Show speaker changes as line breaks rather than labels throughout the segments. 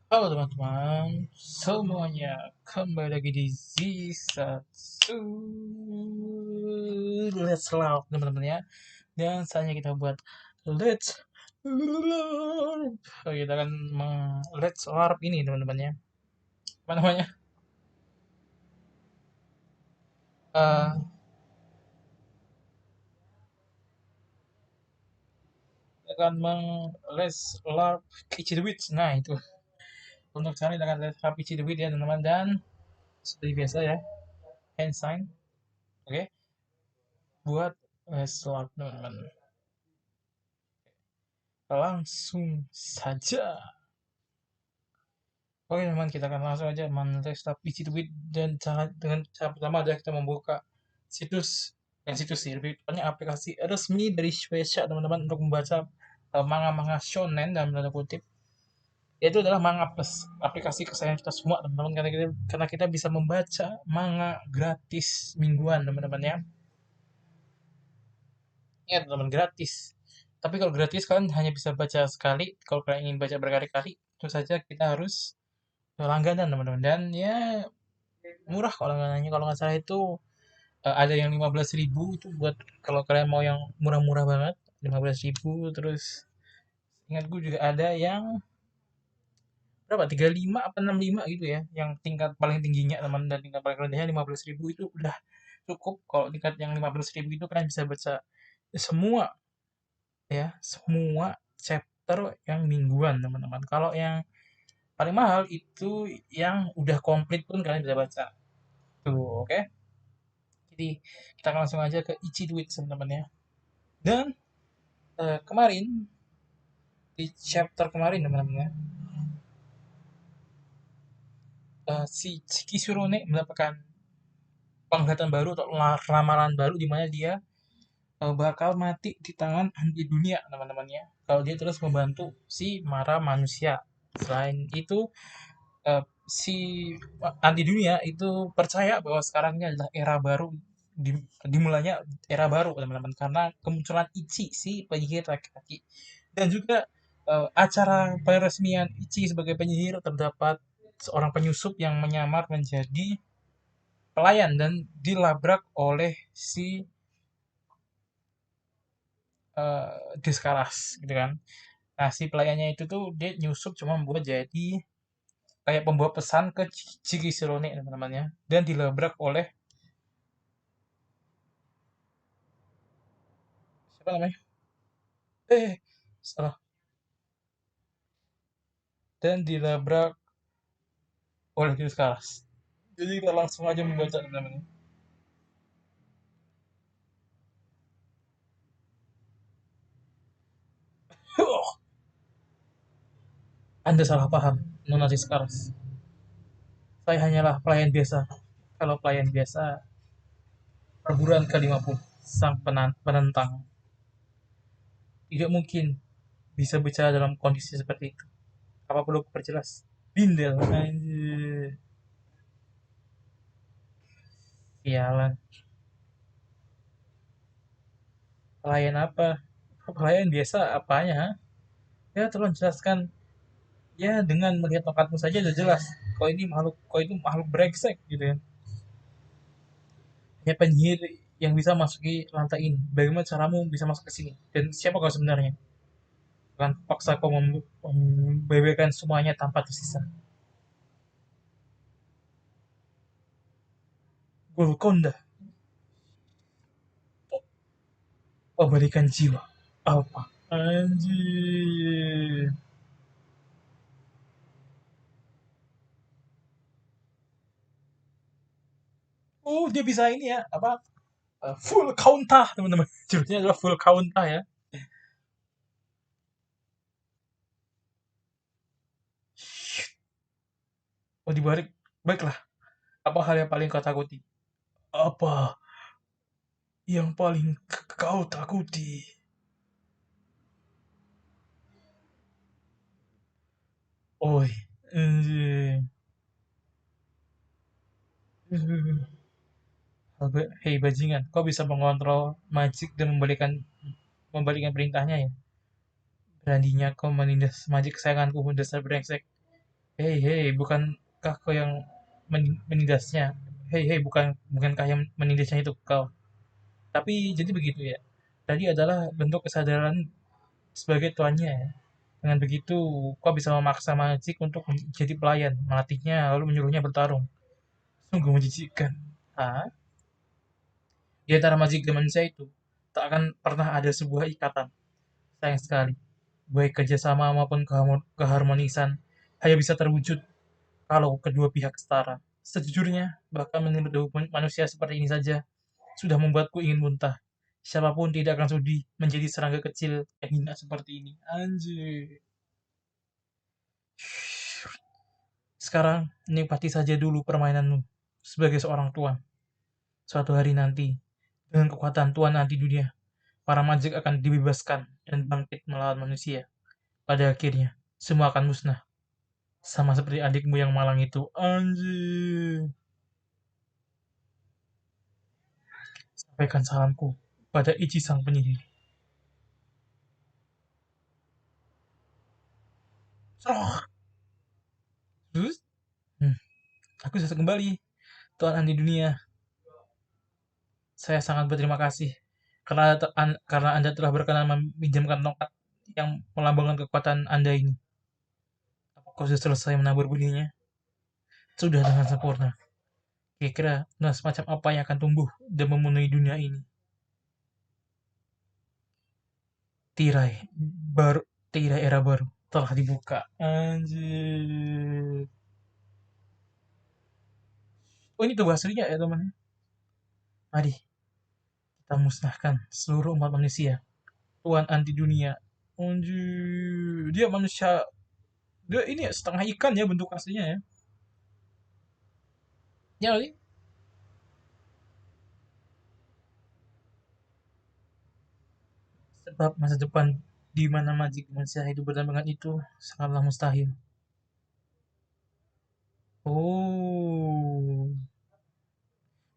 Halo teman-teman, semuanya kembali lagi di Z1 Let's Love teman-teman ya. Dan saatnya kita buat Let's Love. Kita akan Let's Love ini teman-teman ya. Apa namanya? Eh, kita akan Let's Love Ichi the Witch. Nah itu untuk cari kita akan Let's Love Ichi the Witch ya teman-teman. Dan seperti biasa ya, hand sign. Oke, buat Let's Love teman-teman. Langsung saja. Oke teman, kita akan langsung aja men-restart PC Tweet dan dengan cara pertama adalah kita membuka situs situs sih, lebih tepatnya aplikasi resmi dari Shueisha teman-teman untuk membaca manga-manga shonen dalam tanda kutip. Itu adalah Manga Plus, aplikasi kesayangan kita semua teman-teman karena kita bisa membaca manga gratis mingguan teman-teman ya. Ingat teman gratis. Tapi kalau gratis kalian hanya bisa baca sekali. Kalau kalian ingin baca berkali-kali, tentu saja kita harus langganan teman-teman. Dan ya murah kalau langganannya. Kalau nggak salah itu ada yang 15.000 itu buat kalau kalian mau yang murah-murah banget. 15.000 terus ingat gue juga ada yang berapa 35 apa 65 gitu ya yang tingkat paling tingginya teman dan tingkat paling rendahnya 15.000 itu udah cukup. Kalau tingkat yang 15.000 itu kalian bisa baca semua ya, semua chapter yang mingguan teman-teman. Kalau yang paling mahal itu yang udah komplit pun kalian bisa baca tuh. Oke, jadi kita langsung aja ke Ichi Tweet teman-teman ya. Dan kemarin di chapter kemarin teman-teman ya, si Chiki Surone mendapatkan penglihatan baru atau ramalan baru di mana dia bakal mati di tangan anti dunia teman-teman ya. Kalau dia terus membantu si Mara manusia. Selain itu si anti dunia itu percaya bahwa sekarang ini adalah era baru, dimulainya era baru teman-teman karena kemunculan Ichi si penyihir laki-laki. Dan juga acara peresmian Ichi sebagai penyihir terdapat seorang penyusup yang menyamar menjadi pelayan dan dilabrak oleh si Deskaras gitu kan. Nah si pelayannya itu tuh dia nyusup cuma buat jadi kayak pembawa pesan ke Chikisirone teman-teman ya, dan dilabrak oleh siapa namanya, salah, dan dilabrak oleh Deskaras. Jadi kita langsung aja membaca teman-teman. Anda salah paham, Nona Deskaras. Saya hanyalah pelayan biasa. Kalau pelayan biasa, perburuan ke-50, sang penentang. Tidak mungkin bisa bicara dalam kondisi seperti itu. Apa perlu perjelas? Bindel, anjir. Sialan. Pelayan apa? Pelayan biasa apanya? Ha? Ya tolong jelaskan. Ya dengan melihat tongkatmu saja udah jelas. Kau itu makhluk brengsek gitu ya. Ya penyihir yang bisa masuki lantai ini. Bagaimana caramu bisa masuk ke sini? Dan siapa kau sebenarnya? Bukan paksa kau membeberkan semuanya tanpa tersisa. Golconda, pembalikan jiwa. Apa? Anjir. Oh, dia bisa ini ya, apa? Full counter, teman-teman. Jurusnya adalah full counter ya. Oh, dibalik. Baiklah, apa hal yang paling kau takuti? Apa yang paling kau takuti? Oi, anjir. Hei bajingan, kau bisa mengontrol magic dan membalikan perintahnya ya? Beraninya kau menindas magic kesayanganku, dasar brengsek. Hei, hei, bukankah kau yang menindasnya? Hei, hei, bukankah yang menindasnya itu kau? Tapi jadi begitu ya. Tadi adalah bentuk kesadaran sebagai tuannya ya. Dengan begitu, kau bisa memaksa Majik untuk menjadi pelayan, melatihnya, lalu menyuruhnya bertarung. Sungguh menjijikkan. Ah, di antara Majik dan manusia itu, tak akan pernah ada sebuah ikatan. Sayang sekali. Baik kerjasama maupun keharmonisan hanya bisa terwujud kalau kedua pihak setara. Sejujurnya, bahkan menurut manusia seperti ini saja sudah membuatku ingin muntah. Siapapun tidak akan sudi menjadi serangga kecil yang hina seperti ini. Anjir. Sekarang, nikmati saja dulu permainanmu sebagai seorang tuan. Suatu hari nanti, dengan kekuatan tuan anti dunia, para majik akan dibebaskan dan bangkit melawan manusia. Pada akhirnya, semua akan musnah. Sama seperti adikmu yang malang itu. Anjir. Sampaikan salamku pada Ichi sang penyihir. Terus, hmm, aku sudah kembali. Tuan anti dunia, saya sangat berterima kasih karena Anda telah berkenan meminjamkan tongkat yang melambangkan kekuatan Anda ini. Apakah sudah selesai menabur benihnya? Sudah dengan sempurna. Kira-kira nah semacam apa yang akan tumbuh dan memenuhi dunia ini? Tirai baru, tirai era baru telah dibuka. Anjir. Oh ini tuh aslinya ya teman. Mari kita musnahkan seluruh umat manusia. Tuhan anti dunia. Anjir. Dia manusia. Dia ini ya setengah ikan ya bentuk aslinya ya. Ya kali. Sebab masa depan di mana majik manusia hidup berdampingan itu sangatlah mustahil. Oh.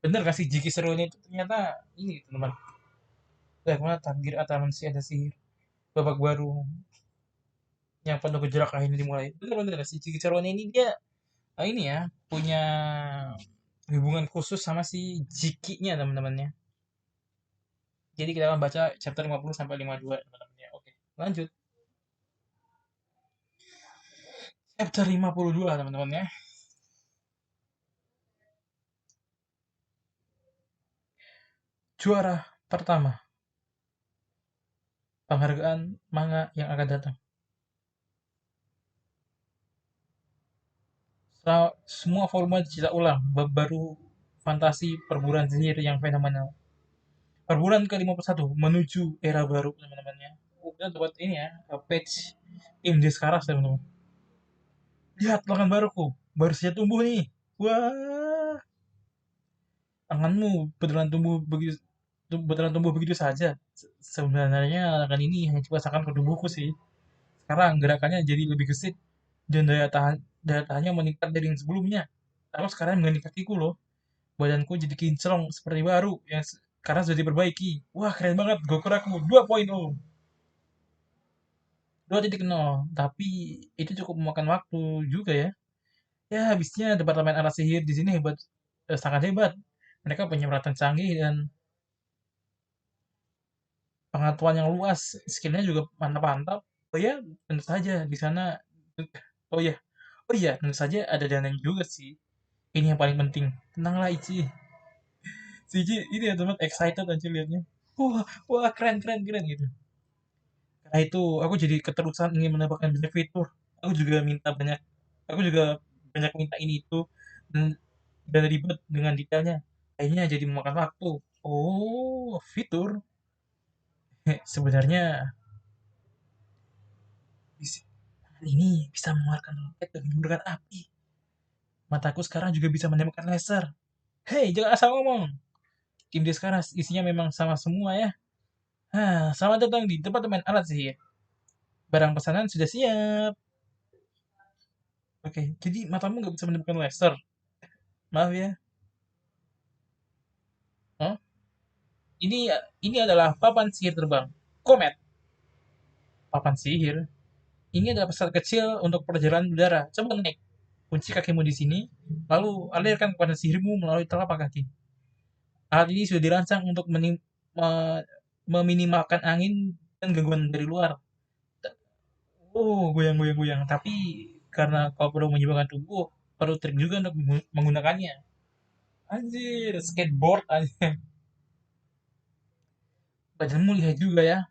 Bener kasih Jiki serunya itu ternyata ini teman. Bagaimana takdir atas manusia ada sihir. Babak baru yang penuh gejolak ini dimulai. Bener-bener si Jiki serunya ini dia ini ya punya hubungan khusus sama si Jiki-nya teman-temannya. Jadi kita akan baca chapter 50 sampai 52 teman-teman ya. Oke, lanjut. Chapter 52 teman-teman ya. Juara pertama, penghargaan manga yang akan datang. Semua volume dicetak ulang, bab baru fantasi perburuan sihir yang fenomenal. Perburuan ke-51 menuju era baru teman-temannya. Kita buat ini ya, page Im Deskaras teman-teman. Lihat lengan baruku, baru saja tumbuh nih. Wah, tanganmu beneran tumbuh begitu saja. Sebenarnya lengan ini hanya dipasangkan ke tubuhku sih. Sekarang gerakannya jadi lebih gesit dan daya tahannya meningkat dari yang sebelumnya. Terus sekarang mengganti kakiku loh. Badanku jadi kinclong seperti baru yang sekarang sudah diperbaiki. Wah, keren banget. Gokuraku 2.0. 2.0. Tapi itu cukup memakan waktu juga ya. Ya, habisnya departemen alat sihir di sini hebat, sangat hebat. Mereka punya peralatan canggih dan pengetahuan yang luas. Skillnya juga mantap-mantap. Oh ya, tentu saja di sana. Oh ya, oh iya, tentu saja ada dananya juga sih. Ini yang paling penting. Tenanglah Ichi. Si Ichi ini ya teman excited aja liatnya. Wah, wah keren keren keren gitu. Karena itu aku jadi keterusan ingin menambahkan banyak fitur. Aku juga minta banyak, aku juga banyak minta ini itu dan dan ribet dengan detailnya. Akhirnya jadi memakan waktu. Oh, fitur. Sebenarnya ini bisa mengeluarkan roket dan menggunakan api. Mataku sekarang juga bisa menembakkan laser. Hei, jangan asal ngomong. Tim dia sekarang isinya memang sama semua ya. Selamat datang di departemen alat sihir. Barang pesanan sudah siap. Oke, jadi matamu nggak bisa menembakkan laser. Maaf ya. Oh, ini ini adalah papan sihir terbang. Komet, papan sihir. Ini adalah pesawat kecil untuk perjalanan udara. Coba naik. kunci kakimu di sini, lalu alirkan kepada sihirmu melalui telapak kaki. Alat ini sudah dirancang untuk meminimalkan angin dan gangguan dari luar. Oh, goyang, goyang, goyang. Tapi karena kau perlu menyeimbangkan tubuh, perlu trik juga untuk menggunakannya. Anjir, skateboard aja. Badanmu lihat juga ya.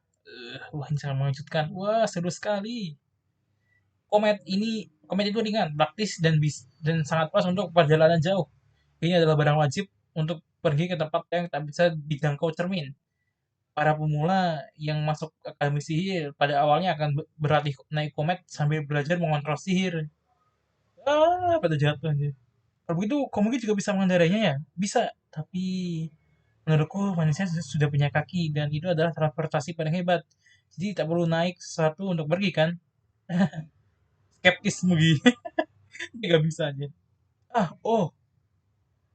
Wah, ini sangat mengejutkan. Wah, seru sekali. Komet itu ringan, praktis dan sangat pas untuk perjalanan jauh. Ini adalah barang wajib untuk pergi ke tempat yang tak bisa dijangkau cermin. Para pemula yang masuk akademi sihir pada awalnya akan berlatih naik komet sambil belajar mengontrol sihir. Pada jatuh aja. Kalau begitu, kamu mungkin juga bisa mengendarainya ya? Bisa, tapi menurutku manusia sudah punya kaki dan itu adalah transportasi paling hebat. Jadi tak perlu naik sesuatu untuk pergi kan? Skeptis Mugi. Gak bisa aja. Oh,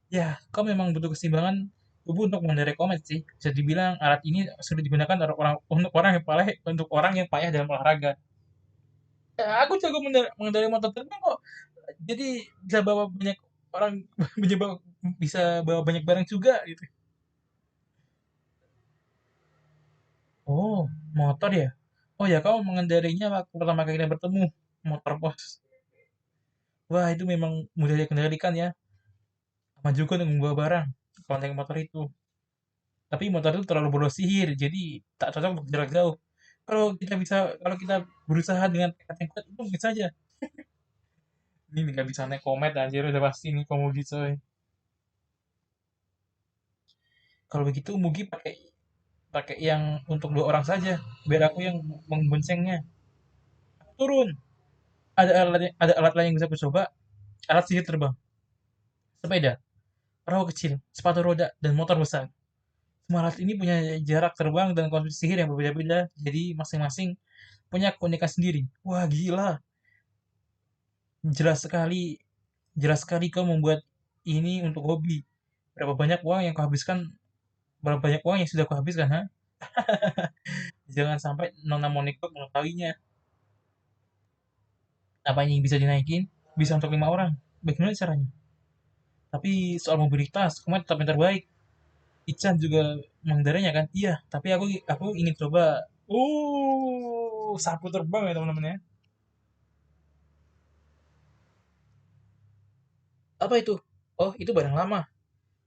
ya, kau memang butuh keseimbangan tubuh untuk mengendarai komet sih. Bisa dibilang alat ini sudah digunakan untuk orang yang payah dalam olahraga. Ya, aku jago mengendarai motor terbang kok. Jadi bisa bawa banyak orang, bisa bawa banyak barang juga gitu. Oh, motor ya? Oh ya, kamu mengendarinya waktu pertama kali kita bertemu. Motor bos. Wah, itu memang mudah dikendalikan ya. Aman juga untuk membawa barang. Kalau naik motor itu. Tapi motor itu terlalu boros sihir, jadi tak cocok untuk jarak jauh. Kalau kita berusaha dengan tekad yang kuat, itu bisa saja. Ini nggak bisa naik komet anjir, udah pasti nih kamu gitu. Kalau begitu Mugi pakai pakai yang untuk dua orang saja, biar aku yang memboncengnya. Turun. Ada alat lain yang bisa aku coba. Alat sihir terbang, sepeda, perahu kecil, sepatu roda, dan motor besar. Semua alat ini punya jarak terbang dan konsep sihir yang berbeda-beda, jadi masing-masing punya keunikan sendiri. Wah, gila. Jelas sekali, jelas sekali kau membuat ini untuk hobi. Berapa banyak uang yang kau habiskan, berapa banyak uang yang sudah kau habiskan, ha? Jangan sampai Nona Monica mengetahuinya. Apa ini bisa dinaikin? Bisa untuk 5 orang. Bagaimana caranya? Tapi soal mobilitas, kamu tetap yang terbaik. Ican juga mengendarainya kan? Iya, tapi aku ingin coba. Sapu terbang ya teman-teman ya. Apa itu? Oh, itu barang lama.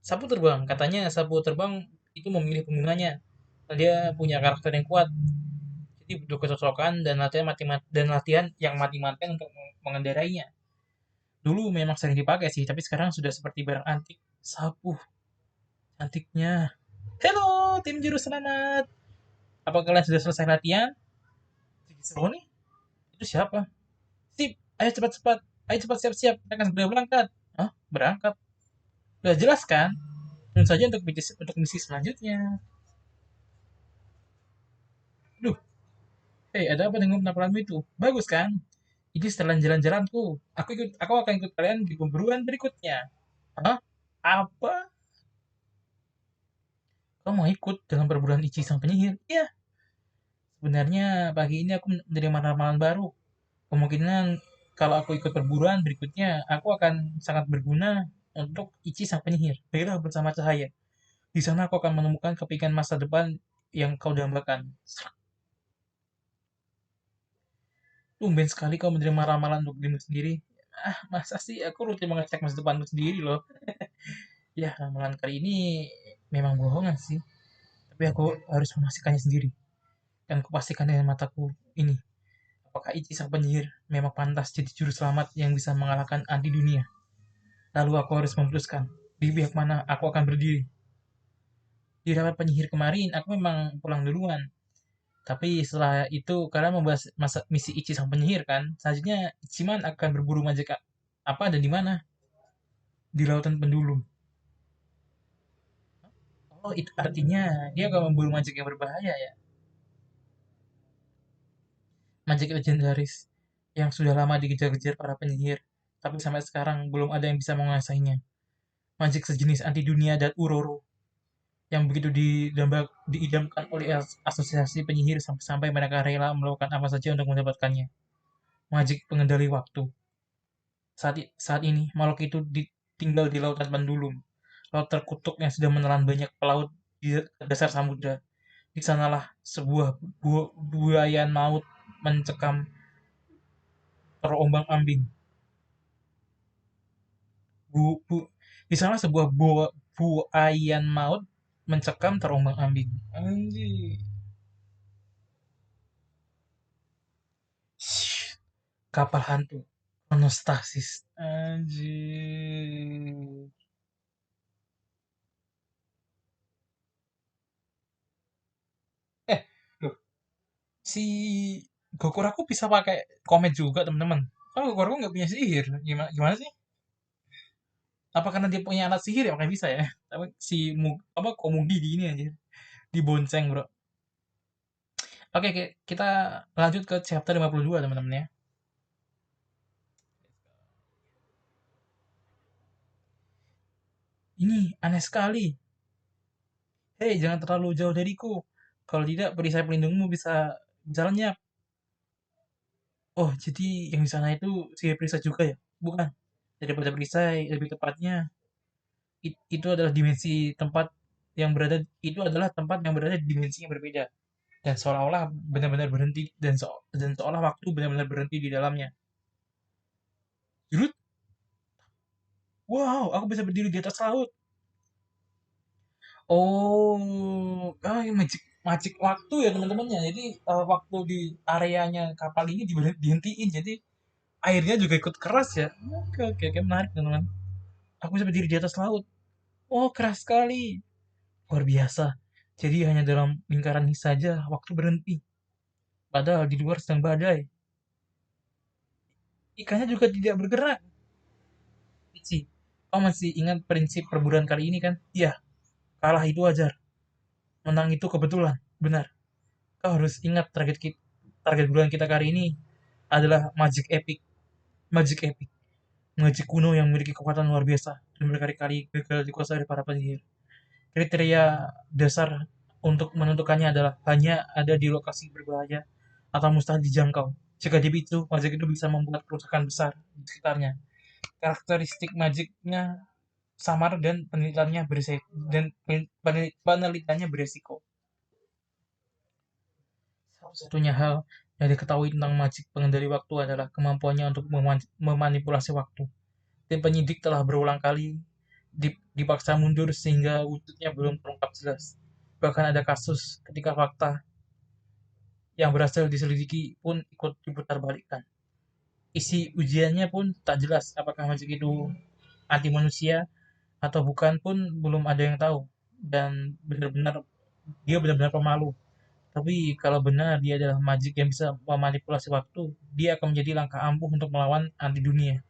Sapu terbang. Katanya sapu terbang itu memilih penggunanya. Dia punya karakter yang kuat. Jadi butuh kecocokan dan latihan yang mati-matian untuk mengendarainya. Dulu memang sering dipakai sih, tapi sekarang sudah seperti barang antik. Sapu, antiknya. Halo, tim juru selamat. Apa kalian sudah selesai latihan? Seru nih. Itu siapa? Sip, ayo cepat-cepat. Ayo cepat siap-siap. Kita akan segera berangkat. Hah? Berangkat? Udah jelas kan? Tentu saja untuk misi selanjutnya. Duh, hei, ada apa dengan penampalanmu itu? Bagus kan? Ini setelah jalan-jalanku. Aku akan ikut kalian di pemburuan berikutnya. Hah? Apa? Kamu mau ikut dalam perburuan Ichi sang penyihir? Iya, sebenarnya pagi ini aku menerima ramalan baru. Kemungkinan kalau aku ikut perburuan berikutnya, aku akan sangat berguna untuk Ichi sang penyihir. Baiklah bersama cahaya. Di sana aku akan menemukan kepingan masa depan yang kau dambakan. Tumben sekali kau menerima ramalan untuk dirimu sendiri. Masa sih aku rutin mengecek masa depanku sendiri loh. Ya, ramalan kali ini memang bohongan sih. Tapi aku harus memastikannya sendiri. Dan kupastikan dengan mataku ini. Apakah Ichi sang penyihir memang pantas jadi juru selamat yang bisa mengalahkan anti dunia? Lalu aku harus memutuskan di pihak mana aku akan berdiri. Di rapat penyihir kemarin, aku memang pulang duluan. Tapi setelah itu, karena membahas misi Ichi sang penyihir kan, selanjutnya Ichiman akan berburu majik apa dan di mana? Di lautan pendulum. Oh, itu artinya dia akan memburu majik yang berbahaya ya. Majik legendaris yang sudah lama dikejar-kejar para penyihir, tapi sampai sekarang belum ada yang bisa menguasainya. Majik sejenis anti dunia dan Uroro yang begitu diidamkan oleh asosiasi penyihir sampai-sampai mereka rela melakukan apa saja untuk mendapatkannya. Majik pengendali waktu. Saat ini, makhluk itu tinggal di lautan Pendulum, laut terkutuk yang sudah menelan banyak pelaut di dasar samudra. Di sanalah sebuah buaian maut mencekam terombang-ambing. Bu, bu, di sana sebuah buaian maut mencekam terombang-ambing. Anjir. Kapal hantu. Monostasis. Anjir. Eh, loh, si Gokuraku bisa pakai komet juga, teman-teman. Kan Gokuraku nggak punya sihir. Gimana, gimana sih? Apa karena dia punya alat sihir ya makanya bisa ya? Tapi si apa Komugi di ini aja dibonceng, Bro. Oke, kita lanjut ke chapter 52, teman-teman ya. Ini aneh sekali. Hei, jangan terlalu jauh dariku. Kalau tidak, perisai pelindungmu bisa lenyap. Oh, jadi yang di sana itu si perisai juga ya? Bukan. Daripada perisai, lebih tepatnya itu adalah dimensi tempat yang berada itu adalah tempat yang berada di dimensi yang berbeda dan seolah-olah benar-benar berhenti dan seolah waktu benar-benar berhenti di dalamnya. Jurut, wow, aku bisa berdiri di atas laut. Oh, ini magic magic waktu ya teman-temannya. Jadi waktu di areanya kapal ini dihentiin. Jadi airnya juga ikut keras ya. Oke, oke, oke, menarik teman-teman. Aku bisa berdiri di atas laut. Oh, keras sekali. Luar biasa. Jadi hanya dalam lingkaran ini saja waktu berhenti. Padahal di luar sedang badai. Ikannya juga tidak bergerak. Ichi, kau masih ingat prinsip perburuan kali ini kan? Iya, kalah itu wajar. Menang itu kebetulan. Benar. Kau harus ingat target buruan kita kali ini adalah Magic Epic. Magic Epic. Magic kuno yang memiliki kekuatan luar biasa dan berkali-kali gagal dikuasai oleh para penyihir. Kriteria dasar untuk menentukannya adalah hanya ada di lokasi berbahaya atau mustahil dijangkau. Jika dipicu, magic itu bisa membuat kerusakan besar di sekitarnya. Karakteristik magicnya samar dan penelitiannya beresiko. Satu-satunya hal yang diketahui tentang magic pengendali waktu adalah kemampuannya untuk memanipulasi waktu. Tim penyidik telah berulang kali dipaksa mundur sehingga wujudnya belum terungkap jelas. Bahkan ada kasus ketika fakta yang berhasil diselidiki pun ikut diputarbalikkan. Isi ujiannya pun tak jelas apakah magic itu anti manusia atau bukan pun belum ada yang tahu. Dan dia benar-benar pemalu. Tapi kalau benar dia adalah magic yang bisa memanipulasi waktu, dia akan menjadi langkah ampuh untuk melawan anti dunia.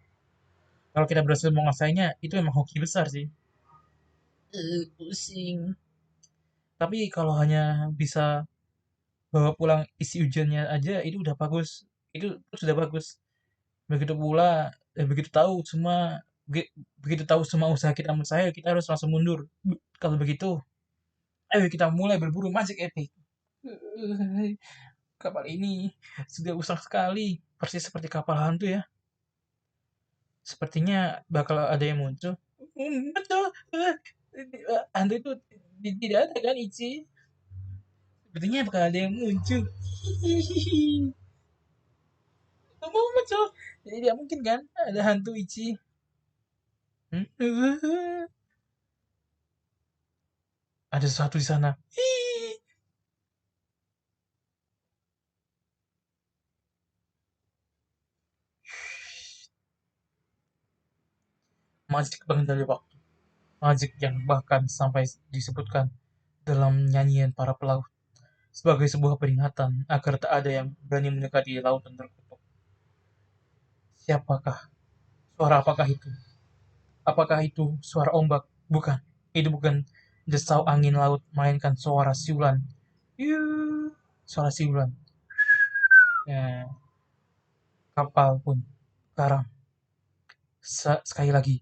Kalau kita berhasil menguasainya, itu memang hoki besar sih. Pusing. Tapi kalau hanya bisa bawa pulang isi ujiannya aja, itu udah bagus. Itu sudah bagus. Begitu pula, begitu tahu semua, begitu tahu semua usaha kita mensahaya, kita harus langsung mundur. Kalau begitu, ayo kita mulai berburu Magic Epic. Kapal ini sudah usang sekali, persis seperti kapal hantu ya. Sepertinya bakal ada yang muncul. Betul. Hantu itu tidak ada kan, Ichi? Sepertinya bakal ada yang muncul. Kamu muncul. Jadi tidak mungkin kan ada hantu Ichi. Hmm? Ada sesuatu di sana. Magic pengendali waktu. Magic yang bahkan sampai disebutkan dalam nyanyian para pelaut sebagai sebuah peringatan agar tak ada yang berani mendekati lautan terkutuk. Siapakah? Suara apakah itu? Apakah itu suara ombak? Bukan. Itu bukan desau angin laut, melainkan suara siulan. Yuuu. Suara siulan. Ya, kapal pun karam. Sekali lagi,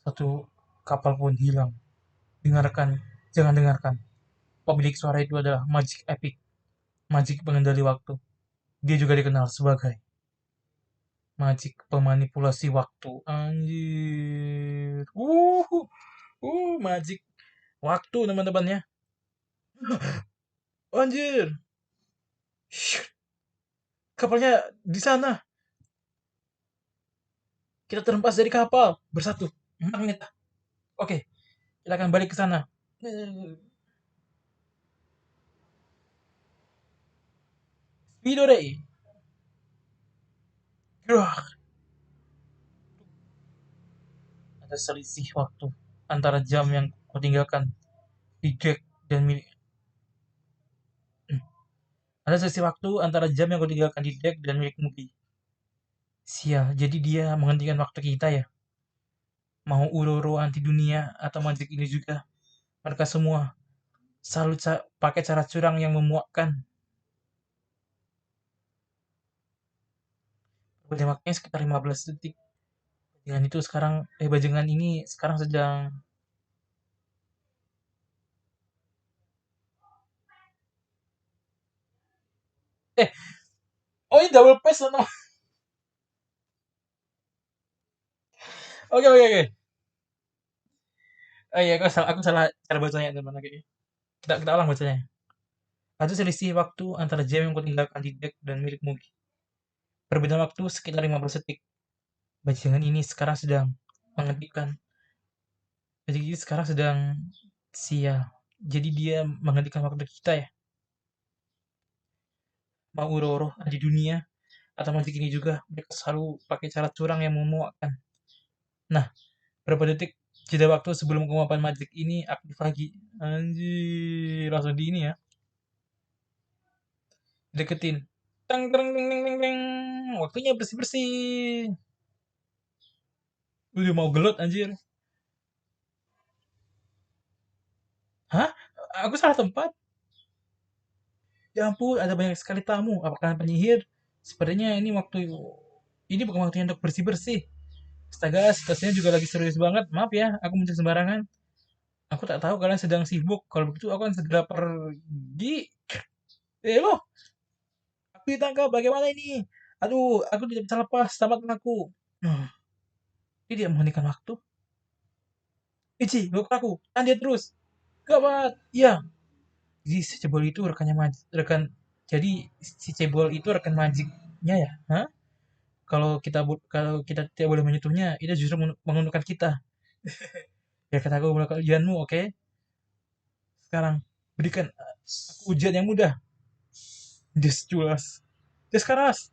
satu kapal pun hilang. Dengarkan, jangan dengarkan. Pemilik suara itu adalah Magic Epic, Magic pengendali waktu. Dia juga dikenal sebagai Magic pemanipulasi waktu. Anjir. Magic waktu teman-teman ya. Anjir. Shh, kapalnya di sana. Kita terhempas dari kapal bersatu. Magnet. Oke, kita akan balik ke sana. Midori. Gerak. Ada selisih waktu antara jam yang kau tinggalkan di deck dan milik. Ada selisih waktu antara jam yang kau tinggalkan di deck dan milik Mugi. Sial, jadi dia menghentikan waktu kita ya. Mau Uroro anti dunia atau Magic ini juga. Mereka semua selalu pakai cara curang yang memuakkan. Bajengannya sekitar 15 detik. Bajengan ini sekarang sedang eh oh ini double pass no. Oke oke oke. Oh iya aku salah cara bacanya teman. Oke. Kita ulang bacanya. Ada selisih waktu antara jam yang kutinggalkan di deck dan milik Mugi. Perbedaan waktu sekitar 15 detik. Bajingan ini sekarang sedang menghentikan. Jadi sekarang sedang sial. Jadi dia menghentikan waktu kita ya. Mau Uroro di dunia atau Magic ini juga mereka selalu pakai cara curang yang memuakkan. Nah, berapa detik jeda waktu sebelum kemampuan Magic ini aktif lagi? Anjir, langsung di ini ya. Deketin. Teng teng teng teng teng teng. Waktunya bersih-bersih. Udah mau gelut anjir. Hah? Aku salah tempat? Ya ampun, ada banyak sekali tamu. Apakah penyihir? Sepertinya ini bukan waktunya untuk bersih-bersih. Astaga, situasinya juga lagi serius banget. Maaf ya, aku muncul sembarangan. Aku tak tahu kalian sedang sibuk. Kalau begitu aku akan segera pergi. Loh, aku ditangkap. Bagaimana ini? Aduh, aku tidak bisa lepas. Selamatkan aku. Hmm, Ini dia menghentikan waktu. Ichi, bawa aku. Tahan dia terus. Gawat. Iya. Jadi si cebol itu rekan. Jadi si cebol itu rekan magicnya ya? Hah? Kalau kita tidak boleh menyentuhnya, itu justru menguntungkan kita. Ya kataku melakukan ujianmu, oke? Sekarang berikan aku ujian yang mudah. Des jelas. Des keras.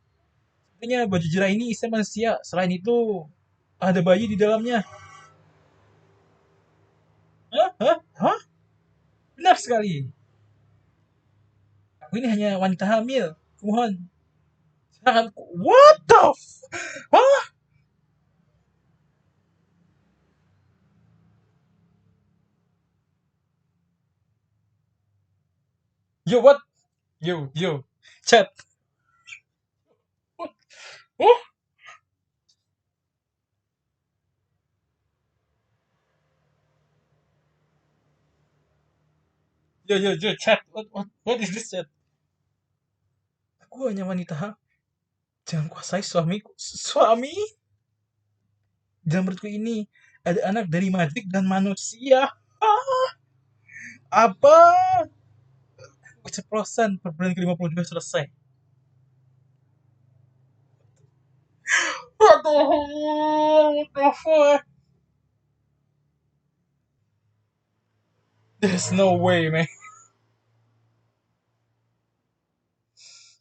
Sepertinya baju jerah ini isi manusia. Selain itu, ada bayi di dalamnya. Hah? Hah? Hah? Benar sekali. Aku ini hanya wanita hamil. Kumohon. Jangan. What the Hah? Yo, what? Yo. Chat. Oh? Yo, chat. What is this chat? Aku hanya wanita hamil. Jangan kuasai suamiku. Suami? Dalam menurutku ini ada anak dari magic dan manusia. Ah, apa? Keceplosan perbulan ke-52 selesai. What the fuck? There's no way, man.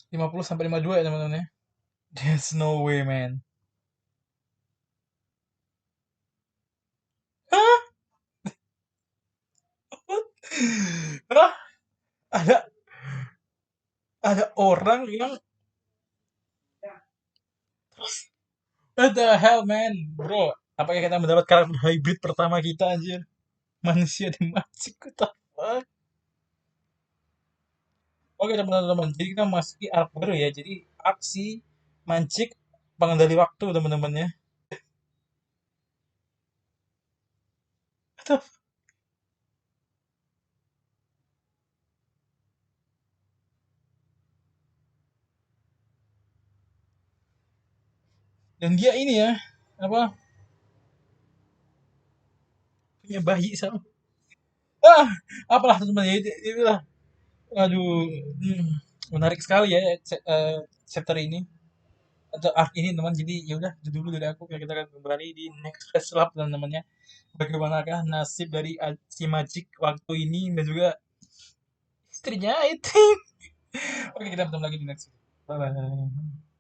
50 sampai 52 ya teman-teman ya. There's no way, man. Hah? Hah? Ada ada orang yang what the hell, man, bro? Apakah kita mendapat karakter hybrid pertama kita anjir? Manusia di magic, what the fuck? Oke teman-teman, jadi kita masuki arc baru ya. Jadi aksi mancik pengendali waktu teman-teman ya. Dan dia ini ya, apa, punya bayi sama. Ah, apalah teman-teman ya, itulah. Aduh, menarik sekali ya chapter ini atau arc ini teman. Jadi ya udah itu dulu dari aku. Kita akan kembali di next Flash Lab teman-temannya. Bagaimanakah nasib dari si Magic waktu ini dan juga istrinya itu. Oke, kita bertemu lagi di next. Bye bye.